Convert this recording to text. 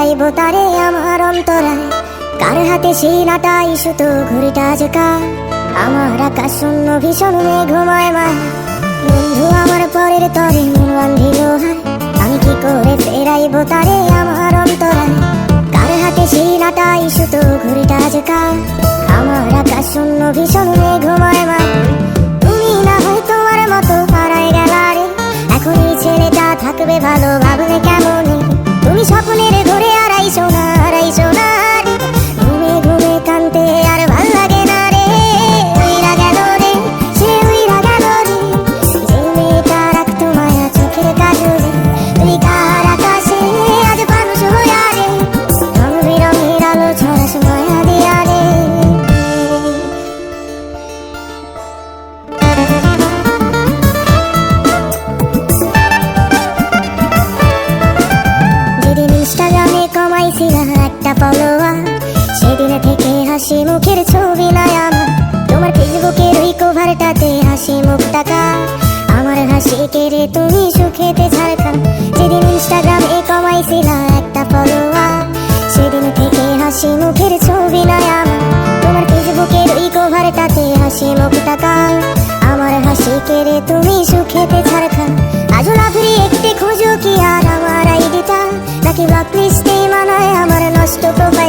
ফেরাইব তারে আমার অন্তরায়। কার হাতে শিলাটাই সুতো ঘুড়িটা যে কার, আমার আকাশ শূন্য ভীষণ মেঘময় মায়। বন্ধু আমার পরের তরে মন বান্ধিল হায়, আমি কি করে ফেরাইব তারে আমার অন্তরায়। কার হাতে শিলাটাই সুতো ঘুড়িটা যে কার, আমার আকাশ শূন্য ভীষণ মেঘময় মায়। তুমি না হয় তোমার মতো হারায় গেলা রে, এখন এই ছেলেটা থাকবে ভালো ভাবলে কেমনে। তুমি স্বপ্নের ঘুরে আড়াইশো না আড়াইশো না রে, ঘুমে ঘুমে কানতে আর ভাল লাগে না রে। উইরা গেল রে, সে উইরা গেল রে, যে মেয়েটা রাখতো মায়া চোখের কাজলে। তুই কার আকাশে আজ মানুষ হইয়া রে, রং বেরঙের আলো ছড়াস মায়া দিয়া রে। যেদিন ইনস্টাগ্রামে কমাইছিলাম একটা ফলোয়ার, সেদিন থেকে হাসি মুখের ছবি নাই আমার। তোমার ফেসবুকের ওই কভারটাতে হাসি মুখ টাকা, আমার হাসি কেড়ে তুমি সুখেতে ঝাড়খান। যেদিন ইনস্টাগ্রামে কমাইছিলাম একটা ফলোয়ার, সেদিন থেকে হাসি মুখের ছবি নাই আমার। তোমার ফেসবুকের ওই কভারটাতে হাসি মুখ টাকা, আমার হাসি কেড়ে তুমি সুখেতে ঝাড়খান। আজও লাভরি একটি খুঁজো কি আর আমার আইডিটা, নাকি ব্লক লিস্টে মানায় আমার নষ্ট প্রোফাইল।